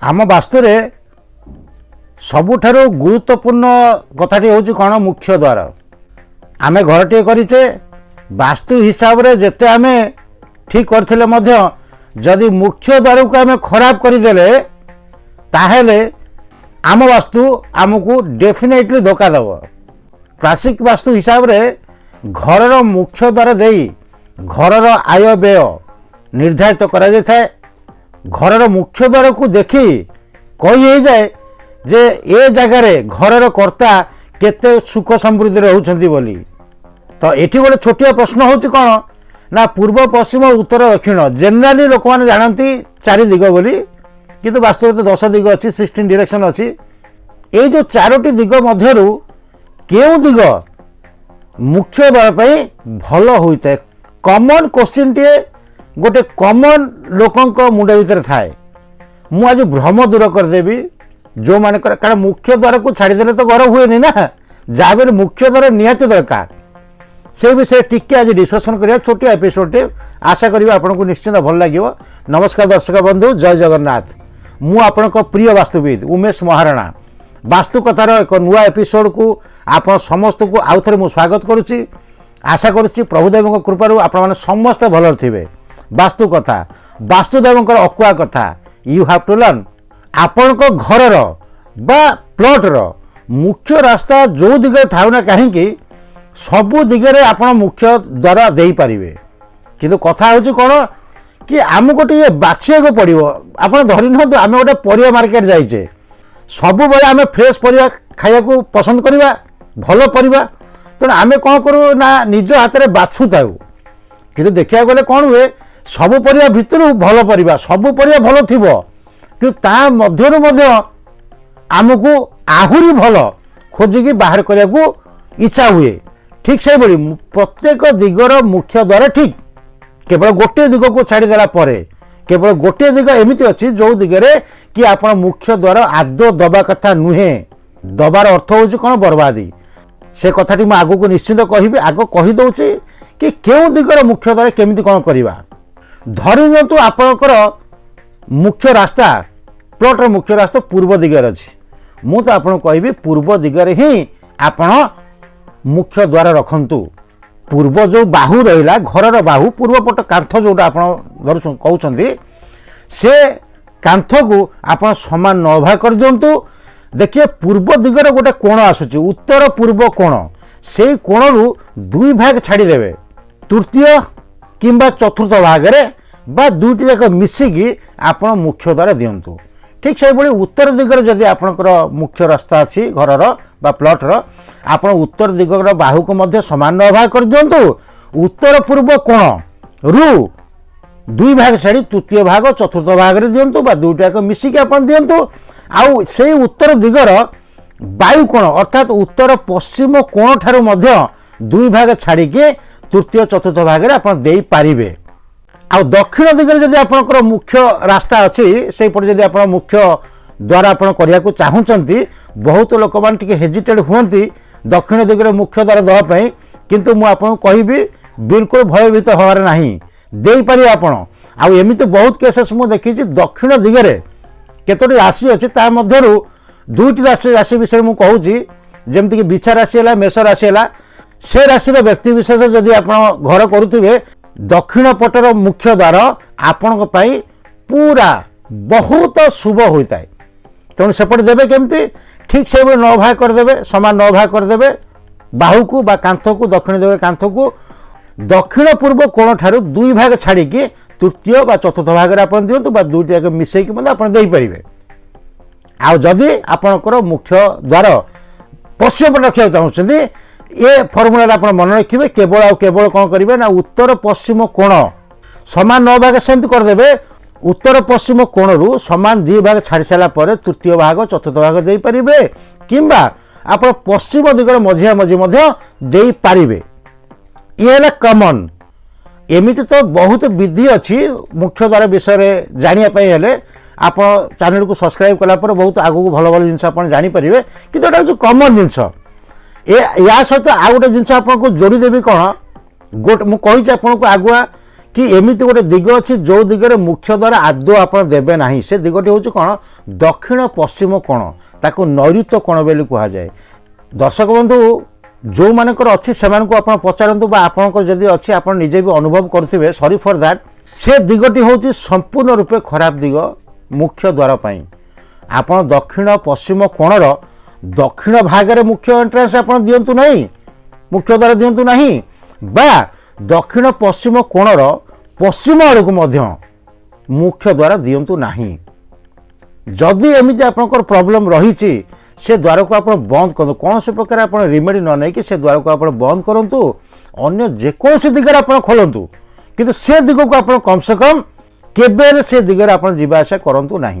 आम वास्तु रे सबुठारु गुरुत्वपूर्ण कथाटी हूँ कौन मुख्य द्वार। आमे घरटे करिचे वास्तु हिसाब रे जेते आमे ठीक करथिले मध्य जदि मुख्य द्वार को आमे खराब करदेले ताहेले आम वास्तु आमको डेफिनेटली धोखा देव। क्लासिक वास्तु हिसाब रे घरर मुख्य द्वार देई घरर आय व्यय निर्धारित करा जाय थाए। घरर मुख्य द्वार को देखी कही हो जाए जे ए जगार घरर कर्ता केते सुख समृद्धि रहउछंती बोली। तो एठी गोटे छोटिया प्रश्न होची कौन ना पूर्व पश्चिम उत्तर दक्षिण जनरली लोक मैंने जानती 4 दिग बोली, किंतु वास्तव में 10 दिग अच्छी 16 डायरेक्शन अच्छी। ये जो 4टी दिग मध्यरु केउ दिग मुख्य द्वार पे भल होता है कॉमन क्वेश्चन टे गोटे कॉमन लोकंक मुंड भीतर थाए। मु आज भ्रम दूर करदेवी जो माने कारण मुख्य द्वार को छाड़ीदे तो घर हुए ना, जहाँ भी मुख्य द्वार निहाती दरकार से विषय टिके आज डिस्कसन करिया छोटिया एपिसोड टे आशा करिबा आपनको निश्चित भल लागिवो। नमस्कार दर्शक बंधु, जय जगन्नाथ। मु आपनको प्रिय वास्तुविद उमेश महाराणा वास्तु कथार एक नुआ एपिसोड को आप समस्त को आउ थे मु स्वागत करुच्ची। आशा करुच्ची प्रभुदेव कृपारू आपण माने समस्त भल थिबे। वास्तु कथा वास्तुदेव अकुआ कथा यू हैव टू लर्न। आपण घरर बा प्लॉटर मुख्य रास्ता जो दिगरे थाउ ना कहीं सबु दिगरे आपण मुख्य द्वार दे पारिबे, किंतु कथा होची कोन कि आमको टे बाछिया को पड़ो। आप धरी न आम गोटे परिया मार्केट जाइए सब बेले आम फ्रेश परिया खाया को पसंद करवा भल परिया तेणु आम कौन करूँ ना निज हाथ में बाछु थाऊ, किंतु देखा गले कौन हुए सब परिया भितर भल परिया सब परिया भल थी कि ता मध्यरु मध्य आमको आहुरी भल खोजिकी बाहर करने को इच्छा हुए। ठीक से भाई प्रत्येक दिगर मुख्य द्वार ठीक केवल गोटे दिग को छाड़देला केवल गोटे दिग एमती अच्छी जो दिगरे कि आप मुख्य द्वार आदौ दबा कथा नुहे। दबार अर्थ हूँ कौन बर्बादी। से कथाटी मैं आगू को निश्चित कहि आग कहीदे कि क्यों दिगर मुख्य द्वार केमिति कौन करवा। धरी नियंतु आपणकर मुख्य रास्ता प्लॉटर मुख्य रास्ता पूर्व दिगरे अच्छी। मु तो आपको कहि पूर्व दिगरे ही आपण मुख्य द्वार रखंतु। पूर्व जो बाहु रहा घर बाहु पूर्व पट कांथ जोटा आप कहते से कांथ को आप समान नभा कर दिंतु। देखिए पूर्व दिगरे गोटे कोण आसूची उत्तर पूर्व कोण से कोण रु 2 भाग छाड़देवे तृतीय किंबा चतुर्थ भागरे बा दुईटी जाक मिसिकी आप मुख्य द्वार दिंतु। ठीक से भाई उत्तर दिगरे जदि आपणकर मुख्य रास्ता अच्छी घरर बा प्लॉटर आप उत्तर दिगर बाहु को मध्य समान नभाग कर दिंतु। उत्तर पूर्व कोण रु 2 भाग छाड़ी तृतीय भाग चतुर्थ भाग रे दिंतु बा दुईटा को मिसिकी आप दिंतु। आउ से उत्तर दिगर वायु कोण अर्थात उत्तर पश्चिम कोण ठारू मध्य 2 भाग छाड़ी के तृतीय चतुर्थ भाग रे आप दे पारिबे। आ दक्षिण दिगरे जदि आपणकर मुख्य रास्ता अच्छी से पटे जदि आप मुख्य द्वार आप करने को चाहूँगी बहुत लोक मैंने हेजिटेट हुंती दक्षिण दिगरे मुख्य द्वार देवाई, किंतु मु आपको कहबी बिल्कुल भयभीत हबार नहीं दे पारे आपण। आमती बहुत केसेस मु देखी दक्षिण दिगरे केतोटी राशि अच्छी ता मध्यरु 2टी राशि विषय मु कहूँ जमती कि बिछा राशि है मेष राशि है से राशि व्यक्ति विशेष जदि आप घर करुवे दक्षिण पटर मुख्य द्वार आपण पूरा बहुत शुभ होता है। तेणु सेपटे देवे केमती ठीक से न भाग करदे समान न भाग करदे बाहु को बा कांथ को दक्षिण दिगरे कांथ को दक्षिण पूर्व कोण ठारू 2 भाग छाड़ी तृतीय बा चतुर्थ भाग आप दिंतु बा दुईटी जाक मिसेकी आप देपारे। आउ जदि आपणकर मुख्य द्वार पश्चिम पट रखा चाहते ये फर्मुला आप मन रखिए केवल आउ केवल कौन करेंगे ना उत्तर पश्चिम कोण समान 9 भाग सेमती करदे। उत्तर पश्चिम कोण रु समान 2 भाग छाड़ी सारापर तृतीय भाग चतुर्थ भाग दे पारिबे किंबा आप पश्चिम दिगरे मझिया मझी दे पारिबे। ये है कॉमन। एमिति तो बहुत विधि अच्छी मुख्य द्वार विषय जानापी आप चैनल को सब्सक्राइब कलापर बहुत आगू भल भल जिन जानीपर कि कॉमन जिनस या सहित आउ गोटे जिन आपको जोड़ीदेवी कौन गोटे मुझे आपको आगुआ कि एमती गोटे दिग अच्छी जो दिगरे मुख्य द्वार आदौ आप देवे ना से दिगटी हूँ कौन दक्षिण पश्चिम कोण ताकू नैऋत्य कोण बोली कहुए। दर्शक बंधु जो मानकर अच्छी से पचारतु आपंकर जदि अच्छी आप निजे भी अनुभव करुवे सॉरी फॉर दैट से दिगटी हूँ संपूर्ण रूपे खराब दिग मुख्य द्वार पर आप दक्षिण पश्चिम कोणर दक्षिण भागरे मुख्य एंट्रांस आप दिंतु ना मुख्य द्वार दिंतु ना बा दक्षिण पश्चिम कोणर पश्चिम आड़ को मुख्य द्वार दिंतु ना। जदि एमती आपंकर प्रॉब्लम रही से द्वार को आप बंद करूँ कौन से प्रकार आप रिमेडी न नहीं कि से द्वार को आप बंद करूँ अन्य जेकोसी दिगरे आप खोलतु किंतु से दिग को आप कम से कम केबे से दिगरे आप जीवा आसा करूँ ना।